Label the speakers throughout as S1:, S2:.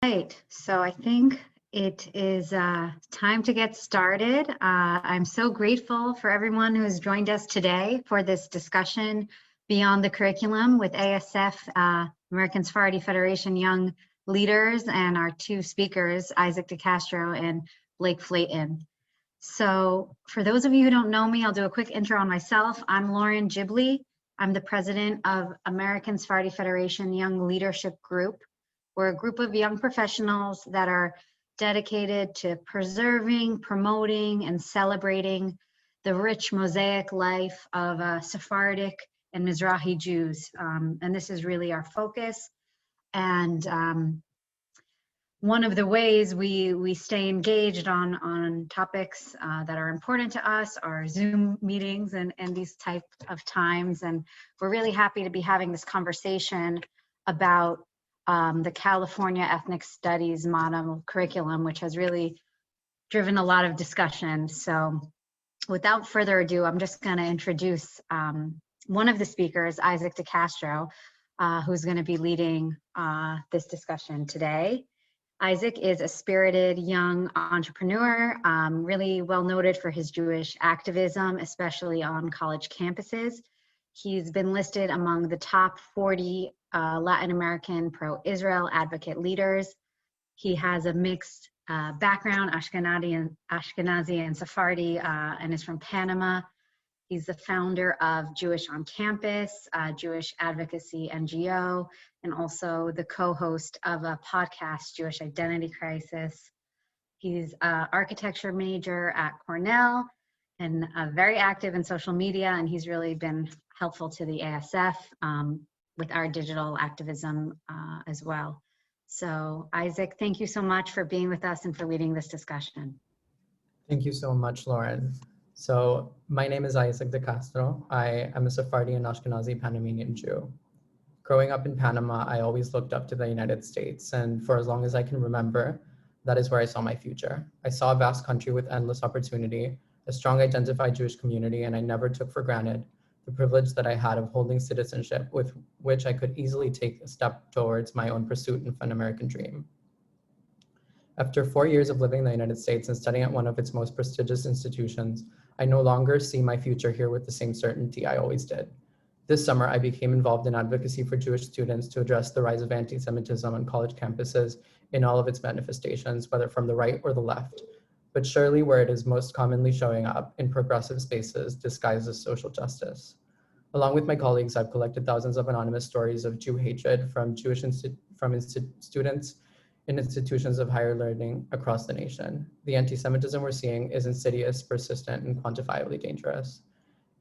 S1: right, so I think it is time to get started. I'm so grateful for everyone who has joined us today for this discussion beyond the curriculum with ASF, American Sephardi Federation Young Leaders, and our two speakers, Isaac de Castro and Blake Flayton. So for those of you who don't know me, I'll do a quick intro on myself. I'm Lauren Gibli. I'm the president of American Sephardi Federation Young Leadership Group. We're a group of young professionals that are dedicated to preserving, promoting, and celebrating the rich mosaic life of Sephardic and Mizrahi Jews. And this is really our focus. And one of the ways we stay engaged on topics that are important to us are Zoom meetings and these type of times. And we're really happy to be having this conversation about the California Ethnic Studies model curriculum, which has really driven a lot of discussion. So without further ado, I'm just going to introduce one of the speakers, Isaac de Castro, who's going to be leading this discussion today. Isaac is a spirited young entrepreneur, really well noted for his Jewish activism, especially on college campuses. He's been listed among the top 40 Latin American pro-Israel advocate leaders. He has a mixed background, Ashkenazi and Sephardi, and is from Panama. He's the founder of Jewish on Campus, a Jewish advocacy NGO, and also the co-host of a podcast, Jewish Identity Crisis. He's an architecture major at Cornell and very active in social media, and he's really been helpful to the ASF with our digital activism as well. So Isaac, thank you so much for being with us and for leading this discussion.
S2: Thank you so much, Lauren. So my name is Isaac de Castro. I am a Sephardi and Ashkenazi Panamanian Jew. Growing up in Panama, I always looked up to the United States, and for as long as I can remember, that is where I saw my future. I saw a vast country with endless opportunity, a strong identified Jewish community, and I never took for granted the privilege that I had of holding citizenship with which I could easily take a step towards my own pursuit and fun American dream. After 4 years of living in the United States and studying at one of its most prestigious institutions, I no longer see my future here with the same certainty I always did. This summer, I became involved in advocacy for Jewish students to address the rise of anti-Semitism on college campuses in all of its manifestations, whether from the right or the left, but surely where it is most commonly showing up in progressive spaces disguised as social justice. Along with my colleagues, I've collected thousands of anonymous stories of Jew hatred from students in institutions of higher learning across the nation. The anti-Semitism we're seeing is insidious, persistent, and quantifiably dangerous.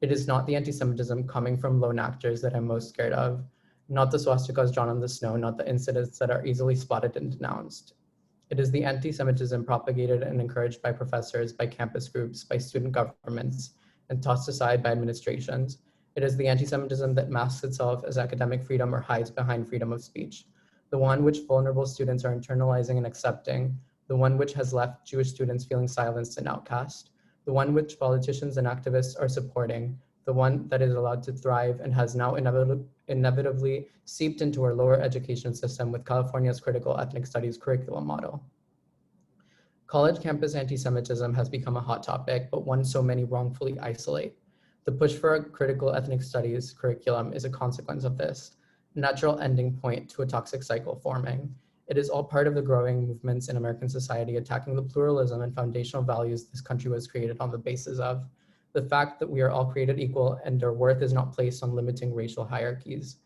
S2: It is not the anti-Semitism coming from lone actors that I'm most scared of, not the swastikas drawn on the snow, not the incidents that are easily spotted and denounced. It is the anti-Semitism propagated and encouraged by professors, by campus groups, by student governments, and tossed aside by administrations. It is the anti-Semitism that masks itself as academic freedom or hides behind freedom of speech. The one which vulnerable students are internalizing and accepting, the one which has left Jewish students feeling silenced and outcast, the one which politicians and activists are supporting, the one that is allowed to thrive and has now inevitably seeped into our lower education system with California's critical ethnic studies curriculum model. College campus anti-Semitism has become a hot topic, but one so many wrongfully isolate. The push for a critical ethnic studies curriculum is a consequence of this natural ending point to a toxic cycle forming. It is all part of the growing movements in American society attacking the pluralism and foundational values this country was created on the basis of. The fact that we are all created equal and our worth is not placed on limiting racial hierarchies.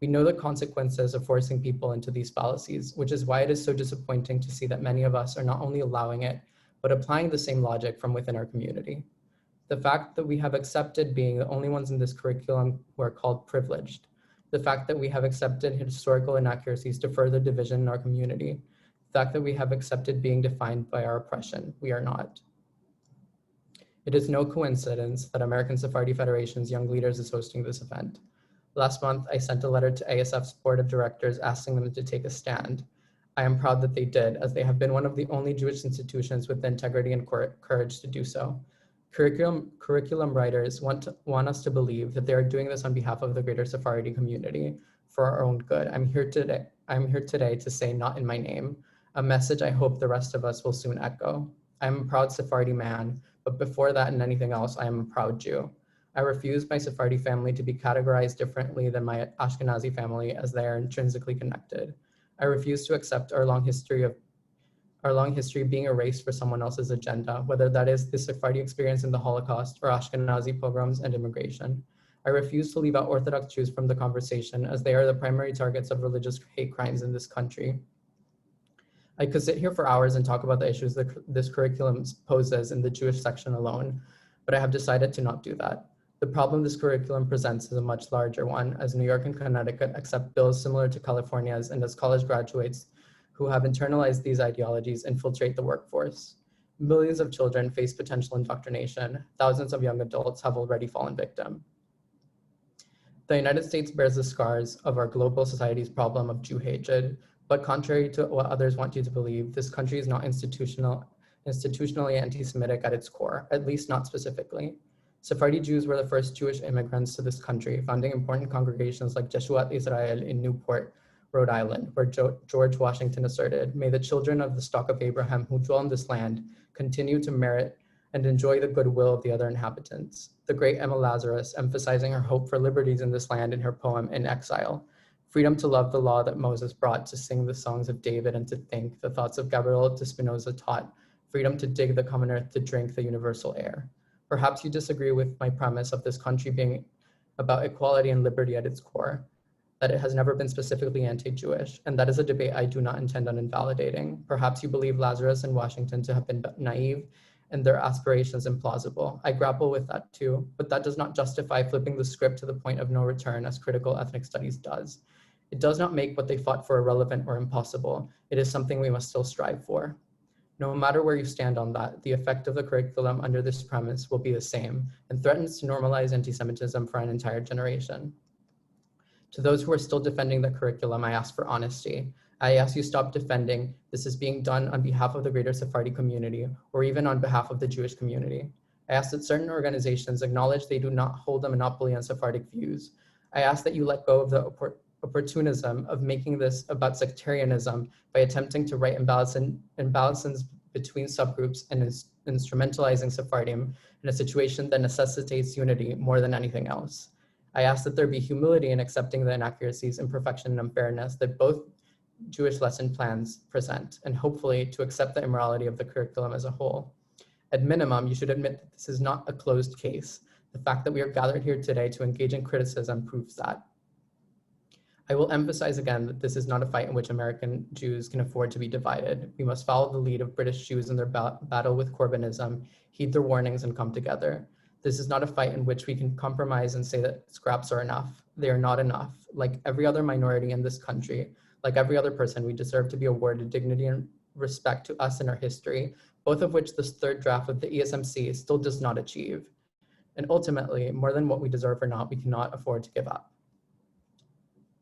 S2: We know the consequences of forcing people into these fallacies, which is why it is so disappointing to see that many of us are not only allowing it, but applying the same logic from within our community. The fact that we have accepted being the only ones in this curriculum who are called privileged. The fact that we have accepted historical inaccuracies to further division in our community. The fact that we have accepted being defined by our oppression. We are not. It is no coincidence that American Sephardi Federation's Young Leaders is hosting this event. Last month, I sent a letter to ASF's board of directors asking them to take a stand. I am proud that they did, as they have been one of the only Jewish institutions with the integrity and courage to do so. Curriculum writers want us to believe that they are doing this on behalf of the greater Sephardi community for our own good. I'm here today to say not in my name. a message I hope the rest of us will soon echo. I am a proud Sephardi man, but before that and anything else, I am a proud Jew. I refuse my Sephardi family to be categorized differently than my Ashkenazi family, as they are intrinsically connected. I refuse to accept our long history being erased for someone else's agenda, whether that is the Sephardi experience in the Holocaust or Ashkenazi pogroms and immigration. I refuse to leave out Orthodox Jews from the conversation, as they are the primary targets of religious hate crimes in this country. I could sit here for hours and talk about the issues that this curriculum poses in the Jewish section alone, but I have decided to not do that. The problem this curriculum presents is a much larger one, as New York and Connecticut accept bills similar to California's, and as college graduates who have internalized these ideologies infiltrate the workforce. Millions of children face potential indoctrination. Thousands of young adults have already fallen victim. The United States bears the scars of our global society's problem of Jew hatred, but contrary to what others want you to believe, this country is not institutionally anti-Semitic at its core, at least not specifically. Sephardi Jews were the first Jewish immigrants to this country, founding important congregations like Jeshuat Israel in Newport, Rhode Island, where George Washington asserted, "May the children of the stock of Abraham who dwell in this land continue to merit and enjoy the goodwill of the other inhabitants." The great Emma Lazarus, emphasizing her hope for liberties in this land in her poem In Exile, freedom to love the law that Moses brought, to sing the songs of David and to think, the thoughts of Gabriel to Spinoza taught, freedom to dig the common earth, to drink the universal air. Perhaps you disagree with my premise of this country being about equality and liberty at its core, that it has never been specifically anti-Jewish, and that is a debate I do not intend on invalidating. Perhaps you believe Lazarus and Washington to have been naive and their aspirations implausible. I grapple with that too, but that does not justify flipping the script to the point of no return as critical ethnic studies does. It does not make what they fought for irrelevant or impossible. It is something we must still strive for. No matter where you stand on that, the effect of the curriculum under this premise will be the same and threatens to normalize anti-Semitism for an entire generation. To those who are still defending the curriculum, I ask for honesty. I ask you stop defending this is being done on behalf of the greater Sephardi community or even on behalf of the Jewish community. I ask that certain organizations acknowledge they do not hold a monopoly on Sephardic views. I ask that you let go of the opportunism of making this about sectarianism by attempting to write imbalances between subgroups and instrumentalizing Sephardim in a situation that necessitates unity more than anything else. I ask that there be humility in accepting the inaccuracies, imperfection, and unfairness that both Jewish lesson plans present, and hopefully to accept the immorality of the curriculum as a whole. At minimum, you should admit that this is not a closed case. The fact that we are gathered here today to engage in criticism proves that. I will emphasize again that this is not a fight in which American Jews can afford to be divided. We must follow the lead of British Jews in their battle with Corbynism, heed their warnings, and come together. This is not a fight in which we can compromise and say that scraps are enough. They are not enough. Like every other minority in this country, like every other person, we deserve to be awarded dignity and respect to us and our history, both of which this third draft of the ESMC still does not achieve. And ultimately, more than what we deserve or not, we cannot afford to give up.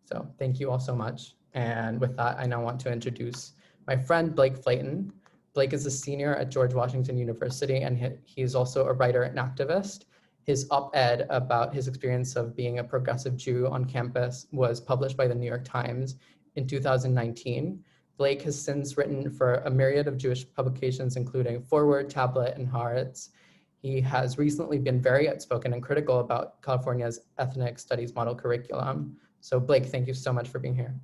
S2: So thank you all so much. And with that, I now want to introduce my friend, Blake Flayton. Blake is a senior at George Washington University, and he is also a writer and activist. His op-ed about his experience of being a progressive Jew on campus was published by the New York Times in 2019. Blake has since written for a myriad of Jewish publications, including Forward, Tablet, and Haaretz. He has recently been very outspoken and critical about California's ethnic studies model curriculum. So Blake, thank you so much for being here.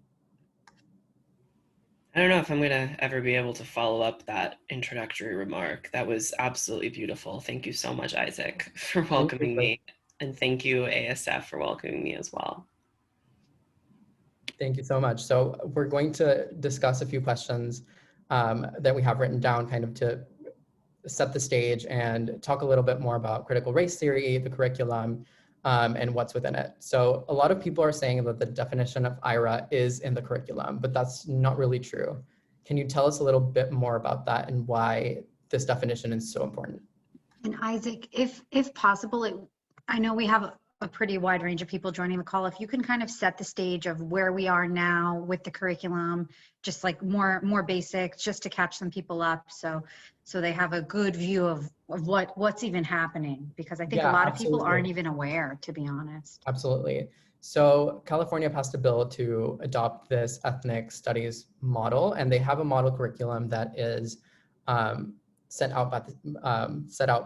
S3: I don't know if I'm going to ever be able to follow up that introductory remark. That was absolutely beautiful. Thank you so much, Isaac, for welcoming me. And thank you, ASF, for welcoming me as well.
S2: Thank you so much. So we're going to discuss a few questions that we have written down kind of to set the stage and talk a little bit more about critical race theory, the curriculum, and what's within it. So a lot of people are saying that the definition of IRA is in the curriculum, but that's not really true. Can you tell us a little bit more about that and why this definition is so important?
S1: And Isaac, if possible, I know we have a pretty wide range of people joining the call. If you can kind of set the stage of where we are now with the curriculum, just like more basic, just to catch some people up, so they have a good view of what's even happening, because I think a lot of people aren't even aware, to be honest.
S2: Absolutely. So California passed a bill to adopt this ethnic studies model, and they have a model curriculum that is set out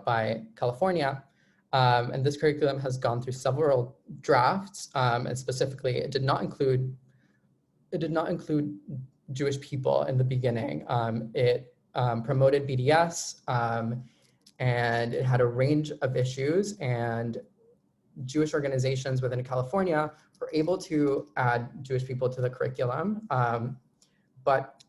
S2: by California. And this curriculum has gone through several drafts, and specifically, it did not include Jewish people in the beginning. It promoted BDS, and it had a range of issues, and Jewish organizations within California were able to add Jewish people to the curriculum. But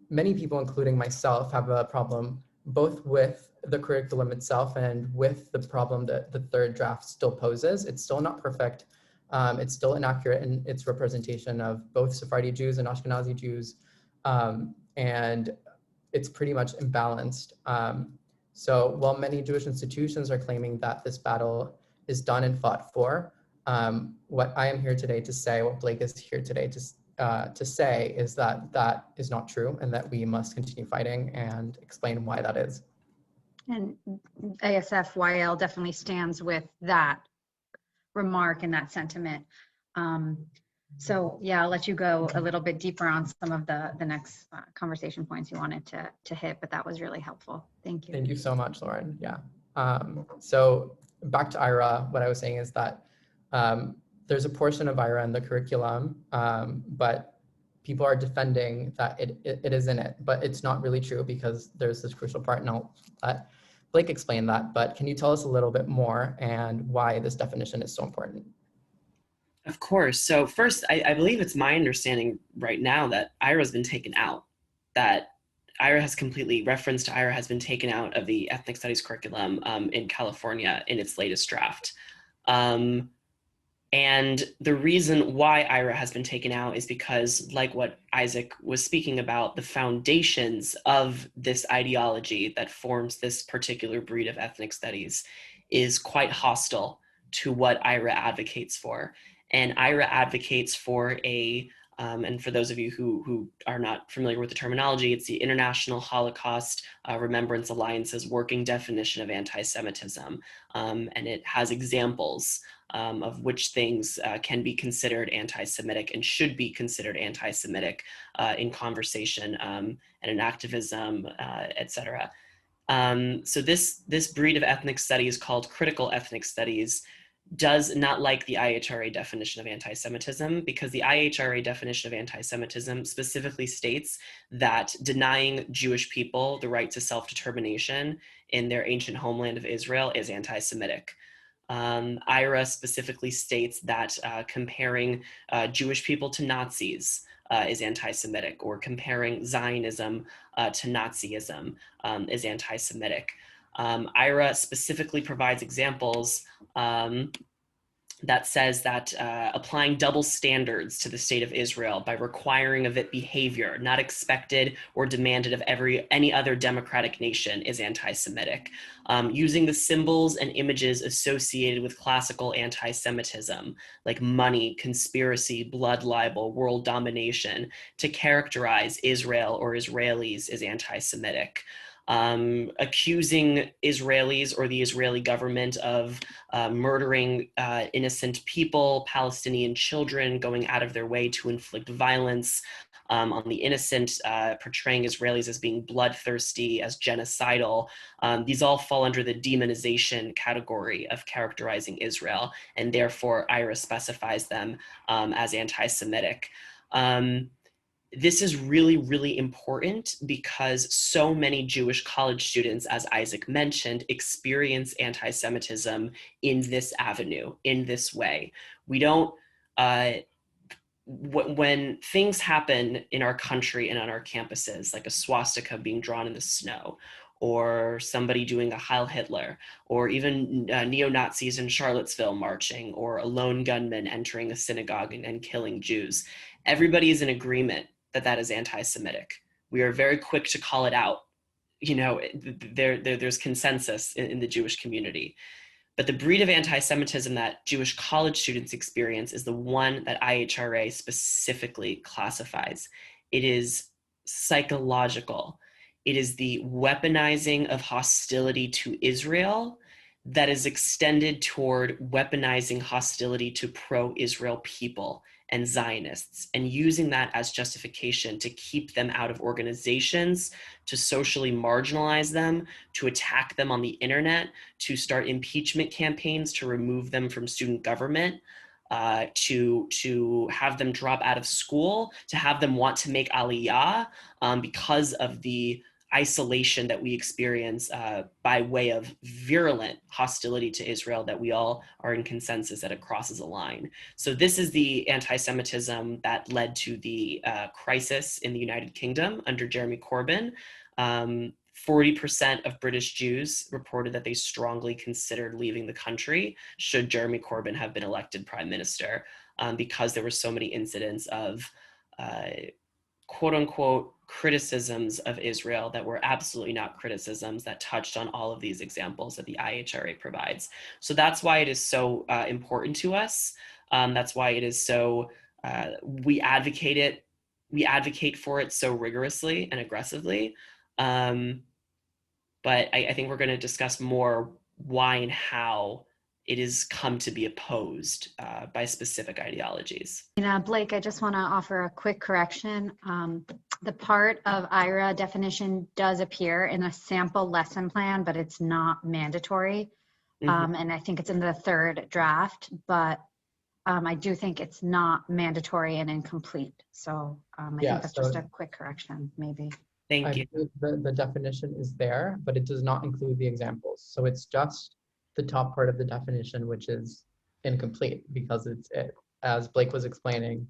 S2: many people, including myself, have a problem both with the curriculum itself and with the problem that the third draft still poses. It's still not perfect. It's still inaccurate in its representation of both Sephardi Jews and Ashkenazi Jews. And it's pretty much imbalanced. So while many Jewish institutions are claiming that this battle is done and fought for, what I am here today to say, what Blake is here today to say, is that that is not true, and that we must continue fighting and explain why that is.
S1: And ASFYL definitely stands with that remark and that sentiment. So yeah, I'll let you go a little bit deeper on some of the next conversation points you wanted to hit, but that was really helpful. Thank you.
S2: Thank you so much, Lauren. Yeah. So back to IRA, what I was saying is that there's a portion of IRA in the curriculum, but people are defending that it is in it, but it's not really true, because there's this crucial part, and I'll let Blake explain that, but can you tell us a little bit more and why this definition is so important?
S3: Of course. So first, I believe it's my understanding right now that IRA has been taken out, that reference to IRA has been taken out of the ethnic studies curriculum in California in its latest draft. And the reason why IRA has been taken out is because, like what Isaac was speaking about, the foundations of this ideology that forms this particular breed of ethnic studies is quite hostile to what IRA advocates for. And IRA advocates for and for those of you who are not familiar with the terminology, it's the International Holocaust Remembrance Alliance's working definition of anti-Semitism. And it has examples of which things can be considered anti-Semitic and should be considered anti-Semitic in conversation and in activism, etc. So this breed of ethnic studies, called critical ethnic studies, does not like the IHRA definition of anti-Semitism, because the IHRA definition of anti-Semitism specifically states that denying Jewish people the right to self-determination in their ancient homeland of Israel is anti-Semitic. IHRA specifically states that comparing Jewish people to Nazis is anti-Semitic, or comparing Zionism to Nazism is anti-Semitic. IHRA specifically provides examples that says that applying double standards to the state of Israel by requiring of it behavior not expected or demanded of any other democratic nation is anti-Semitic. Using the symbols and images associated with classical anti-Semitism, like money, conspiracy, blood libel, world domination, to characterize Israel or Israelis is anti-Semitic. Accusing Israelis or the Israeli government of murdering innocent people, Palestinian children, going out of their way to inflict violence on the innocent, portraying Israelis as being bloodthirsty, as genocidal. These all fall under the demonization category of characterizing Israel, and therefore IHRA specifies them as anti-Semitic. This is really, really important because so many Jewish college students, as Isaac mentioned, experience anti-Semitism in this avenue, in this way. We don't, when things happen in our country and on our campuses, like a swastika being drawn in the snow, or somebody doing a Heil Hitler, or even neo-Nazis in Charlottesville marching, or a lone gunman entering a synagogue and killing Jews, everybody is in agreement that is anti-Semitic. We are very quick to call it out. You know, there's consensus in the Jewish community. But the breed of anti-Semitism that Jewish college students experience is the one that IHRA specifically classifies. It is psychological. It is the weaponizing of hostility to Israel that is extended toward weaponizing hostility to pro-Israel people and Zionists, and using that as justification to keep them out of organizations, to socially marginalize them, to attack them on the internet, to start impeachment campaigns to remove them from student government, to have them drop out of school, to have them want to make aliyah because of the isolation that we experience by way of virulent hostility to Israel that we all are in consensus that it crosses a line. So this is the anti-Semitism that led to the crisis in the United Kingdom under Jeremy Corbyn. 40% of British Jews reported that they strongly considered leaving the country should Jeremy Corbyn have been elected prime minister, because there were so many incidents of quote unquote criticisms of Israel that were absolutely not criticisms, that touched on all of these examples that the IHRA provides. So that's why it is so important to us. That's why it is so, we advocate for it so rigorously and aggressively. But I think we're going to discuss more why and how it has come to be opposed by specific ideologies.
S1: Blake, I just want to offer a quick correction. The part of IRA definition does appear in a sample lesson plan, but it's not mandatory. And I think it's in the third draft, but I do think it's not mandatory and incomplete. So I think that's just a quick correction, maybe.
S3: Thank you.
S2: The definition is there, but it does not include the examples. So it's just the top part of the definition, which is incomplete, because as Blake was explaining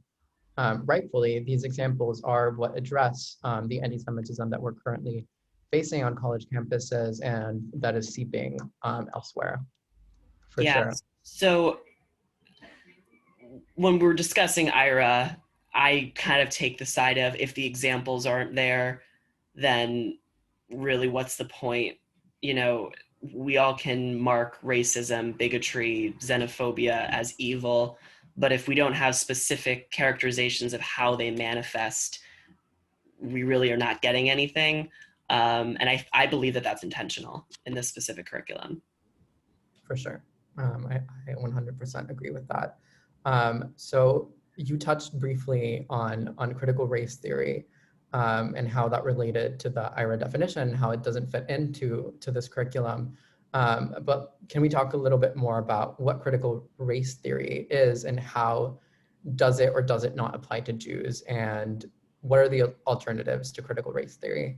S2: rightfully, these examples are what address the anti-Semitism that we're currently facing on college campuses and that is seeping elsewhere, for sure.
S3: So when we're discussing IRA, I kind of take the side of, if the examples aren't there, then really what's the point? We all can mark racism, bigotry, xenophobia as evil, but if we don't have specific characterizations of how they manifest, we really are not getting anything. And I believe that that's intentional in this specific curriculum.
S2: For sure. I 100% agree with that. So you touched briefly on critical race theory and how that related to the IRA definition, how it doesn't fit into this curriculum. But can we talk a little bit more about what critical race theory is and how does it or does it not apply to Jews, and what are the alternatives to critical race theory?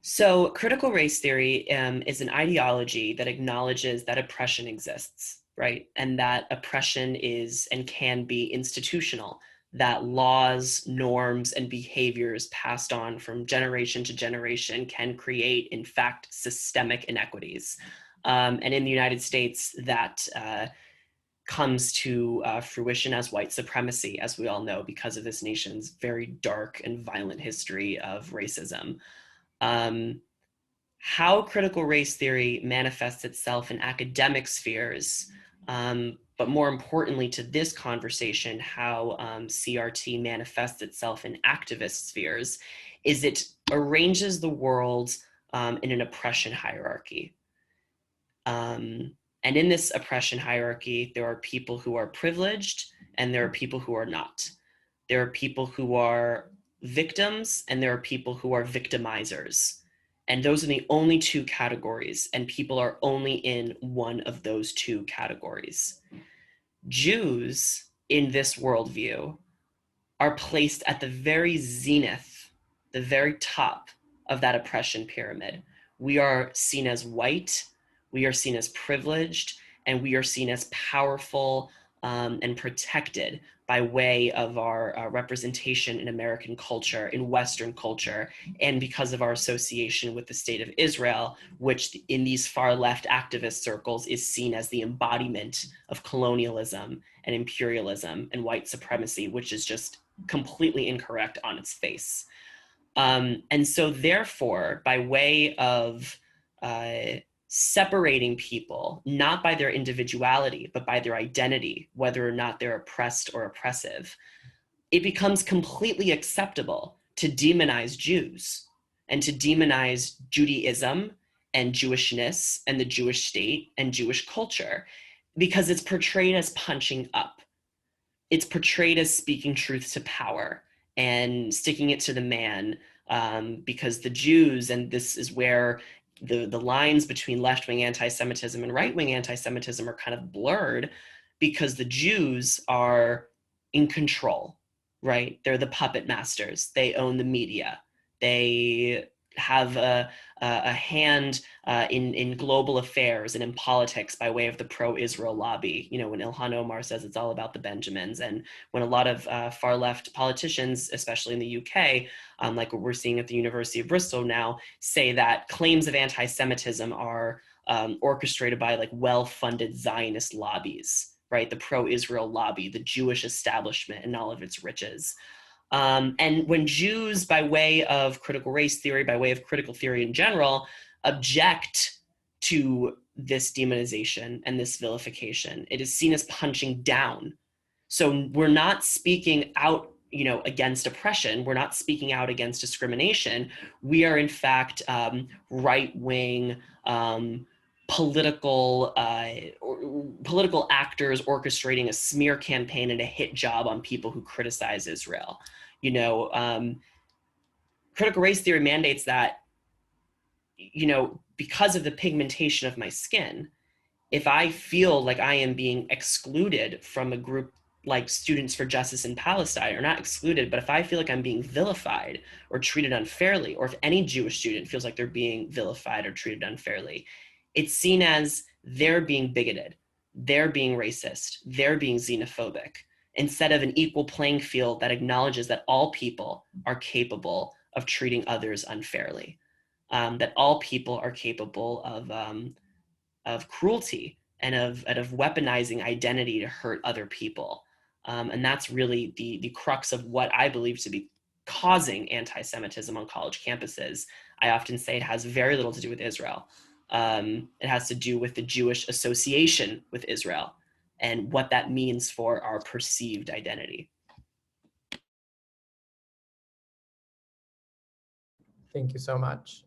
S3: So critical race theory is an ideology that acknowledges that oppression exists, right? And that oppression is and can be institutional, that laws, norms, and behaviors passed on from generation to generation can create, in fact, systemic inequities. And in the United States, that comes to fruition as white supremacy, as we all know, because of this nation's very dark and violent history of racism. How critical race theory manifests itself in academic spheres, but more importantly to this conversation, how CRT manifests itself in activist spheres, is it arranges the world in an oppression hierarchy. And in this oppression hierarchy, there are people who are privileged and there are people who are not. There are people who are victims and there are people who are victimizers. And those are the only two categories, and people are only in one of those two categories. Jews in this worldview are placed at the very zenith, the very top of that oppression pyramid. We are seen as white, we are seen as privileged, and we are seen as powerful and protected by way of our representation in American culture, in Western culture, and because of our association with the state of Israel, which in these far left activist circles is seen as the embodiment of colonialism and imperialism and white supremacy, which is just completely incorrect on its face. And so therefore, by way of separating people, not by their individuality, but by their identity, whether or not they're oppressed or oppressive, it becomes completely acceptable to demonize Jews and to demonize Judaism and Jewishness and the Jewish state and Jewish culture, because it's portrayed as punching up. It's portrayed as speaking truth to power and sticking it to the man, because the Jews, and this is where the lines between left-wing anti-Semitism and right-wing anti-Semitism are kind of blurred, because the Jews are in control, right? They're the puppet masters. They own the media. They have a hand in global affairs and in politics by way of the pro-Israel lobby. You know, when Ilhan Omar says it's all about the Benjamins, and when a lot of far-left politicians, especially in the UK, like what we're seeing at the University of Bristol now, say that claims of anti-Semitism are orchestrated by like well-funded Zionist lobbies, right? The pro-Israel lobby, the Jewish establishment and all of its riches. And when Jews, by way of critical race theory, by way of critical theory in general, object to this demonization and this vilification, it is seen as punching down. So we're not speaking out, you know, against oppression. We're not speaking out against discrimination. We are in fact right-wing political actors orchestrating a smear campaign and a hit job on people who criticize Israel. You know, critical race theory mandates that, you know, because of the pigmentation of my skin, if I feel like I am being excluded from a group like Students for Justice in Palestine, or not excluded, but if I feel like I'm being vilified or treated unfairly, or if any Jewish student feels like they're being vilified or treated unfairly, it's seen as they're being bigoted, they're being racist, they're being xenophobic, instead of an equal playing field that acknowledges that all people are capable of treating others unfairly, that all people are capable of cruelty and of weaponizing identity to hurt other people. And that's really the crux of what I believe to be causing anti-Semitism on college campuses. I often say it has very little to do with Israel. It has to do with the Jewish association with Israel and what that means for our perceived identity.
S2: Thank you so much.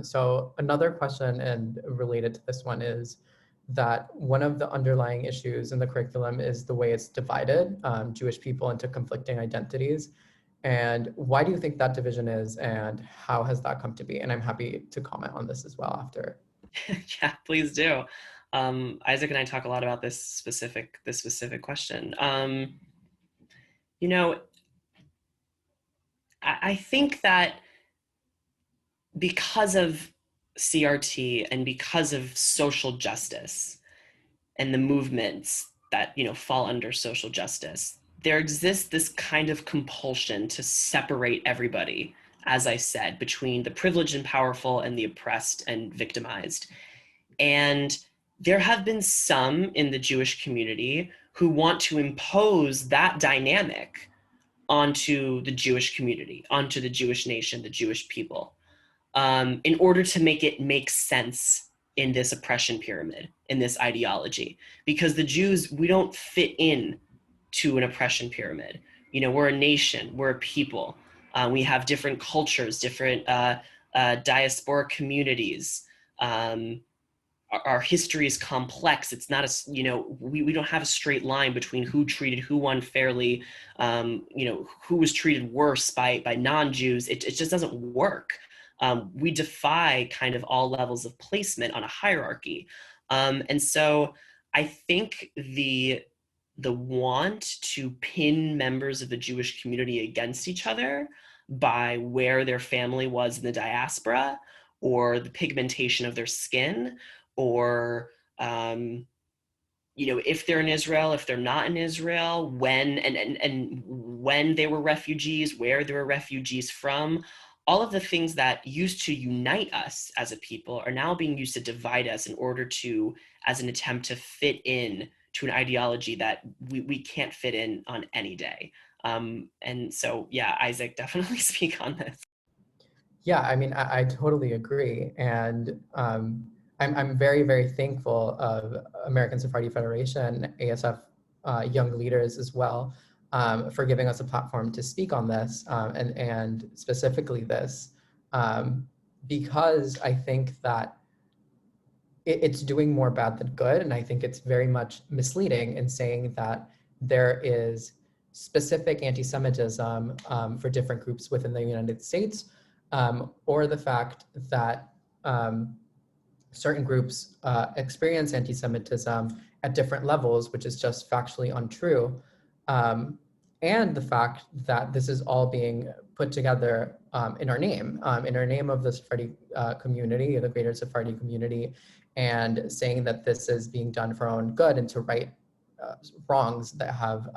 S2: So another question, and related to this one, is that one of the underlying issues in the curriculum is the way it's divided Jewish people into conflicting identities. And why do you think that division is, and how has that come to be? And I'm happy to comment on this as well after.
S3: Yeah, please do. Isaac and I talk a lot about this specific question. You know, I think that because of CRT and because of social justice and the movements that, you know, fall under social justice, there exists this kind of compulsion to separate everybody, as I said, between the privileged and powerful and the oppressed and victimized. And there have been some in the Jewish community who want to impose that dynamic onto the Jewish community, onto the Jewish nation, the Jewish people, in order to make it make sense in this oppression pyramid, in this ideology. Because the Jews, we don't fit in to an oppression pyramid. You know, we're a nation, we're a people. We have different cultures, different diasporic communities. Our history is complex. It's not a, you know, we don't have a straight line between who treated who unfairly, you know, who was treated worse by non-Jews. It just doesn't work. We defy kind of all levels of placement on a hierarchy. And so I think the want to pin members of the Jewish community against each other by where their family was in the diaspora, or the pigmentation of their skin, or you know, if they're in Israel, if they're not in Israel, when and when they were refugees, where they were refugees from, all of the things that used to unite us as a people are now being used to divide us in order to, as an attempt to fit in to an ideology that we can't fit in on any day. And so, yeah, Isaac, definitely speak on this.
S2: Yeah, I mean, I totally agree. And I'm very, very thankful of American Sephardi Federation, ASF young leaders as well, for giving us a platform to speak on this, and specifically this, because I think that it's doing more bad than good. And I think it's very much misleading in saying that there is specific anti-Semitism for different groups within the United States, or the fact that certain groups experience anti-Semitism at different levels, which is just factually untrue. And the fact that this is all being put together in our name of the Sephardi community, the greater Sephardi community, and saying that this is being done for our own good and to right wrongs that have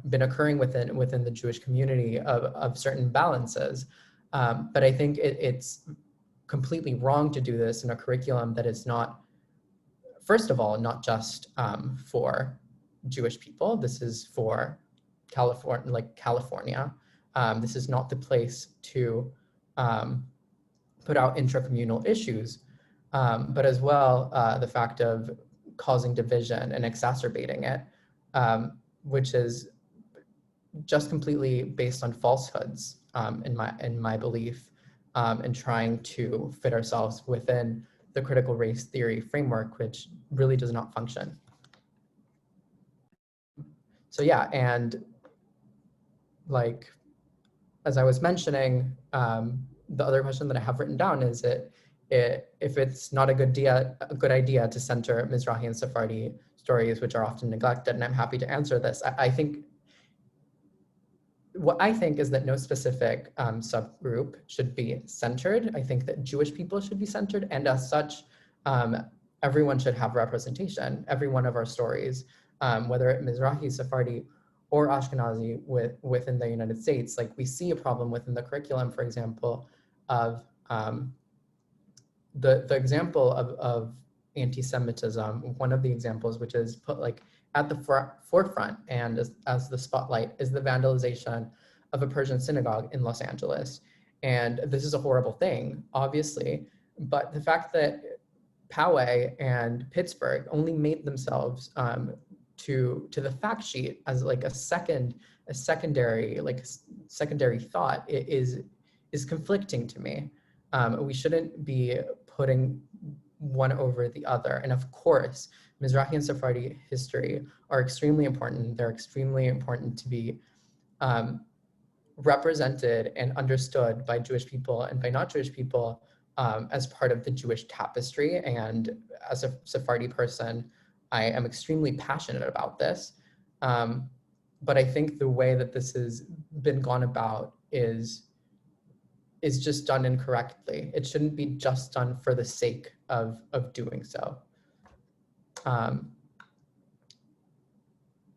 S2: been occurring within the Jewish community of certain balances. But I think it's completely wrong to do this in a curriculum that is not, first of all, not just for Jewish people. This is for California. This is not the place to put out intra-communal issues, but as well the fact of causing division and exacerbating it, which is just completely based on falsehoods, in my belief, and trying to fit ourselves within the critical race theory framework, which really does not function. So yeah, and like, as I was mentioning, the other question that I have written down is if it's not a good idea to center Mizrahi and Sephardi stories, which are often neglected, and I'm happy to answer this. What I think is that no specific subgroup should be centered. I think that Jewish people should be centered, and as such, everyone should have representation. Every one of our stories, whether it Mizrahi, Sephardi, or Ashkenazi within the United States, like we see a problem within the curriculum, for example, of the example of anti-Semitism. One of the examples, which is put like at the forefront and as the spotlight, is the vandalization of a Persian synagogue in Los Angeles. And this is a horrible thing, obviously, but the fact that Poway and Pittsburgh only made themselves to the fact sheet as like a secondary thought is conflicting to me. We shouldn't be putting one over the other. And of course, Mizrahi and Sephardi history are extremely important. They're extremely important to be represented and understood by Jewish people and by not Jewish people as part of the Jewish tapestry. And as a Sephardi person, I am extremely passionate about this. But I think the way that this has been gone about is just done incorrectly. It shouldn't be just done for the sake of doing so.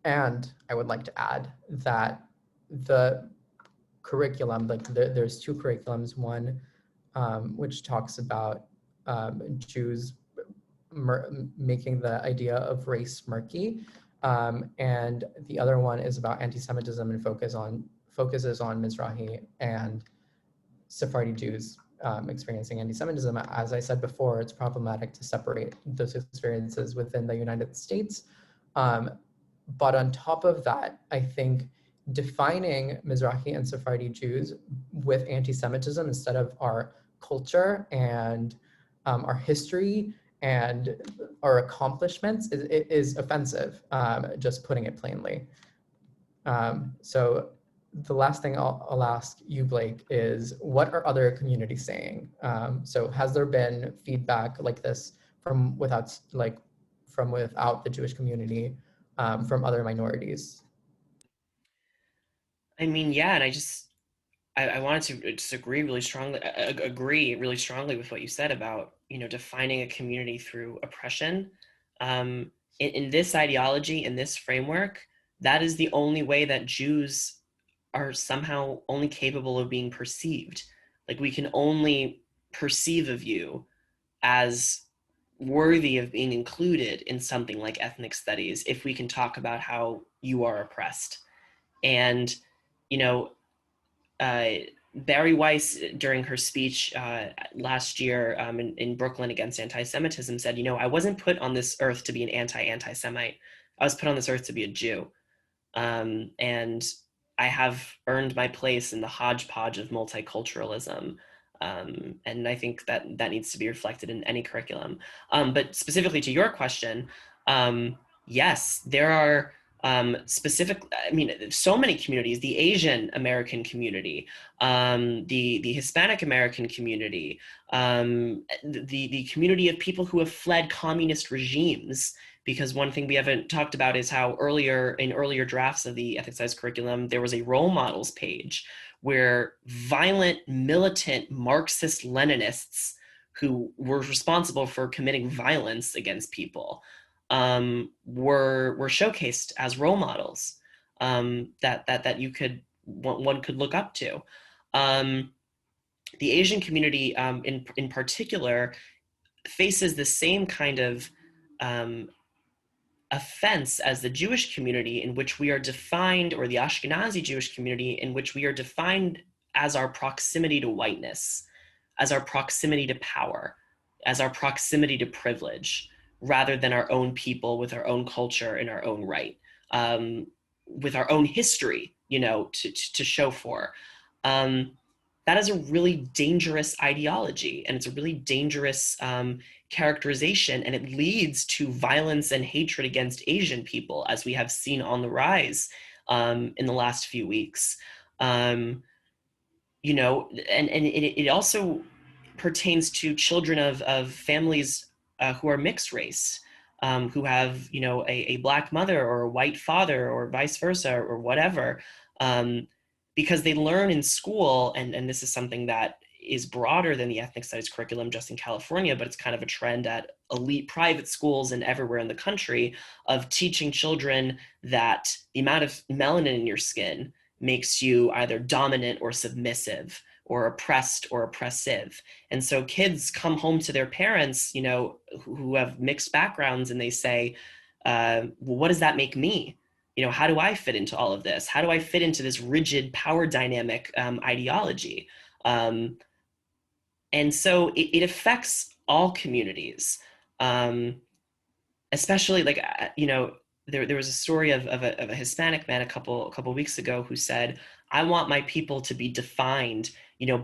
S2: And I would like to add that the curriculum, like there's two curriculums, one which talks about Jews making the idea of race murky, and the other one is about anti-Semitism and focuses on Mizrahi and Sephardi Jews experiencing anti-Semitism. As I said before, it's problematic to separate those experiences within the United States. But on top of that, I think defining Mizrahi and Sephardi Jews with anti-Semitism instead of our culture and our history and our accomplishments is offensive, just putting it plainly. So the last thing I'll ask you, Blake, is what are other communities saying? So has there been feedback like this from without the Jewish community, from other minorities?
S3: I mean, yeah, and I wanted to just agree really strongly with what you said about, defining a community through oppression. In this ideology, in this framework, that is the only way that Jews are somehow only capable of being perceived. Like, we can only perceive of you as worthy of being included in something like ethnic studies if we can talk about how you are oppressed. And Barry Weiss, during her speech last year in Brooklyn against anti-Semitism, said, I wasn't put on this earth to be an anti-Semite. I was put on this earth to be a Jew. And I have earned my place in the hodgepodge of multiculturalism. And I think that needs to be reflected in any curriculum. But specifically to your question, yes, there are so many communities: the Asian American community, the Hispanic American community, the community of people who have fled communist regimes. Because one thing we haven't talked about is how in earlier drafts of the ethics studies curriculum, there was a role models page where violent, militant Marxist-Leninists who were responsible for committing violence against people were showcased as role models that one could look up to. The Asian community in particular faces the same kind of offense as the Jewish community, in which we are defined, or the Ashkenazi Jewish community, in which we are defined as our proximity to whiteness, as our proximity to power, as our proximity to privilege, rather than our own people with our own culture in our own right, with our own history, to show for. That is a really dangerous ideology, and it's a really dangerous characterization, and it leads to violence and hatred against Asian people, as we have seen on the rise in the last few weeks. And it also pertains to children of families who are mixed race, who have, a Black mother or a white father, or vice versa, or whatever, because they learn in school, and this is something that is broader than the ethnic studies curriculum just in California, but it's kind of a trend at elite private schools and everywhere in the country, of teaching children that the amount of melanin in your skin makes you either dominant or submissive, or oppressed or oppressive. And so kids come home to their parents, who have mixed backgrounds, and they say, well, what does that make me? How do I fit into all of this? How do I fit into this rigid power dynamic ideology? And so it affects all communities, especially there was a story of a Hispanic man a couple weeks ago who said, I want my people to be defined,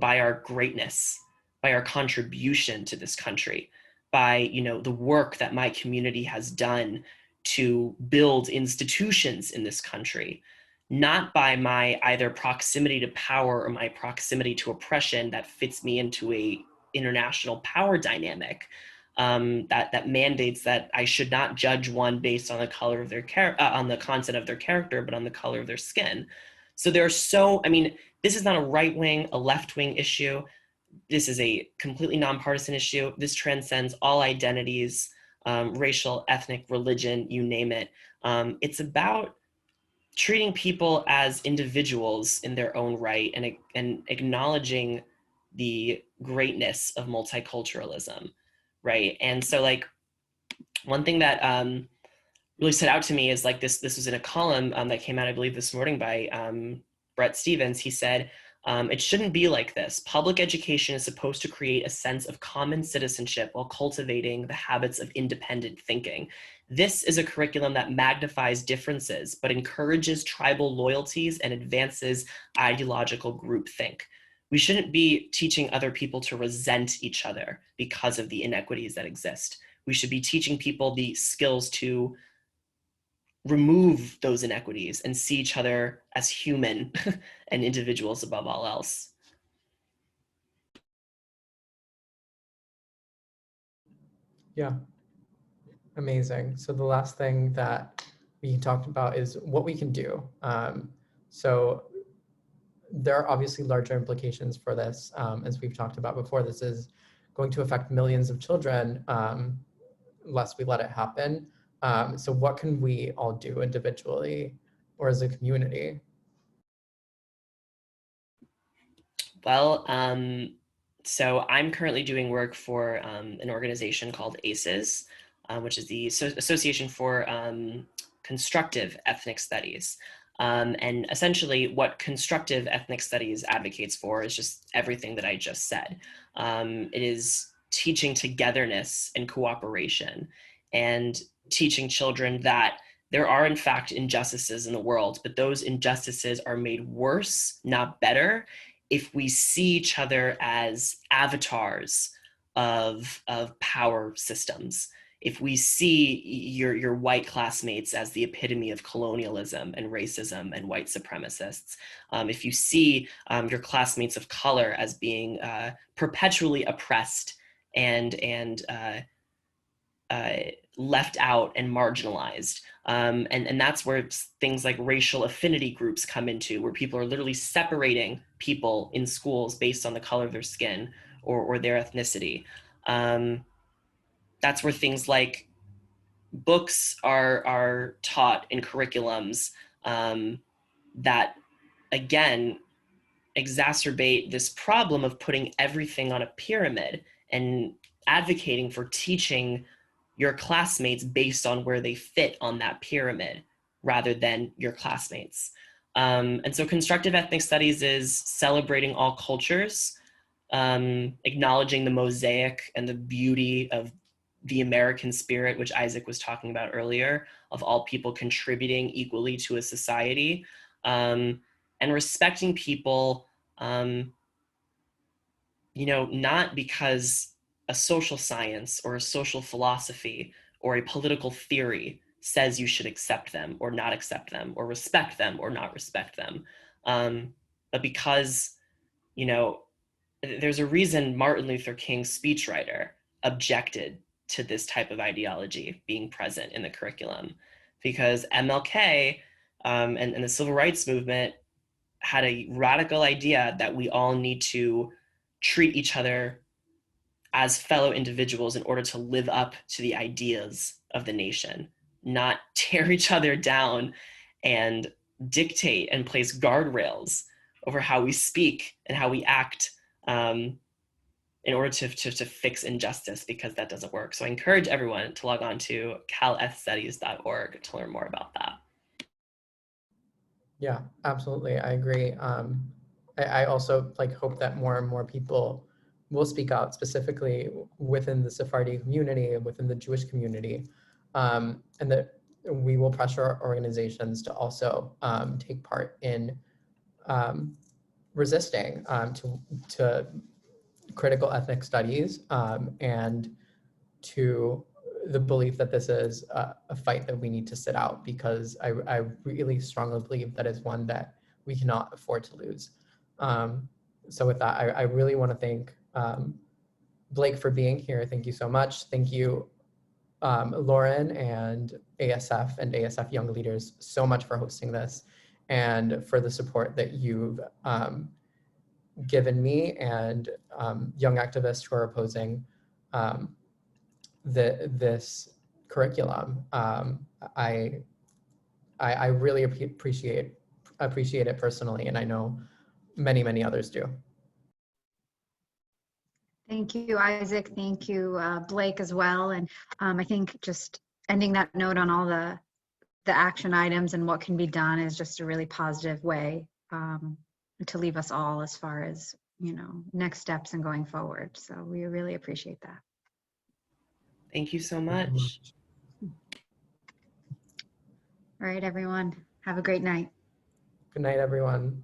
S3: by our greatness, by our contribution to this country, by, the work that my community has done to build institutions in this country, not by my either proximity to power or my proximity to oppression that fits me into a international power dynamic that mandates that I should not judge one based on the color of their on the content of their character, but on the color of their skin. So this is not a right-wing, a left-wing issue. This is a completely nonpartisan issue. This transcends all identities, racial, ethnic, religion, you name it. It's about treating people as individuals in their own right, and acknowledging the greatness of multiculturalism, right? And so one thing that really stood out to me is this was in a column that came out, I believe, this morning by Brett Stevens. He said, it shouldn't be like this. Public education is supposed to create a sense of common citizenship while cultivating the habits of independent thinking. This is a curriculum that magnifies differences, but encourages tribal loyalties and advances ideological groupthink. We shouldn't be teaching other people to resent each other because of the inequities that exist. We should be teaching people the skills to remove those inequities and see each other as human and individuals above all else.
S2: Yeah, amazing. So the last thing that we talked about is what we can do. So there are obviously larger implications for this. As we've talked about before, this is going to affect millions of children unless we let it happen. So what can we all do individually or as a community?
S3: Well, so I'm currently doing work for an organization called ACES, which is the Association for Constructive Ethnic Studies. And essentially what constructive ethnic studies advocates for is just everything that I just said. It is teaching togetherness and cooperation, and teaching children that there are in fact injustices in the world, but those injustices are made worse, not better, if we see each other as avatars of power systems. If we see your white classmates as the epitome of colonialism and racism and white supremacists, if you see your classmates of color as being perpetually oppressed and left out and marginalized. And that's where things like racial affinity groups come into, where people are literally separating people in schools based on the color of their skin or their ethnicity. That's where things like books are taught in curriculums that, again, exacerbate this problem of putting everything on a pyramid and advocating for teaching your classmates based on where they fit on that pyramid rather than your classmates. And so constructive ethnic studies is celebrating all cultures, acknowledging the mosaic and the beauty of the American spirit, which Isaac was talking about earlier, of all people contributing equally to a society, and respecting people, not because a social science or a social philosophy or a political theory says you should accept them or not accept them, or respect them or not respect them, but because, there's a reason Martin Luther King's speechwriter objected to this type of ideology being present in the curriculum, because MLK and the civil rights movement had a radical idea that we all need to treat each other as fellow individuals in order to live up to the ideas of the nation, not tear each other down and dictate and place guardrails over how we speak and how we act in order to fix injustice, because that doesn't work. So I encourage everyone to log on to calethstudies.org to learn more about that.
S2: Yeah, absolutely. I agree. I also hope that more and more people will speak out, specifically within the Sephardi community and within the Jewish community, and that we will pressure organizations to also take part in resisting to critical ethnic studies and to the belief that this is a fight that we need to sit out, because I really strongly believe that is one that we cannot afford to lose. So with that, I really want to thank Blake for being here. Thank you so much. Thank you, Lauren and ASF Young Leaders, so much for hosting this and for the support that you've given me and young activists who are opposing this curriculum. I really appreciate it personally, and I know many others do.
S1: Thank you, Isaac. Thank you, Blake, as well. And I think just ending that note on all the action items and what can be done is just a really positive way to leave us all as far as, next steps and going forward. So we really appreciate that.
S3: Thank you so much.
S1: All right, everyone. Have a great night.
S2: Good night, everyone.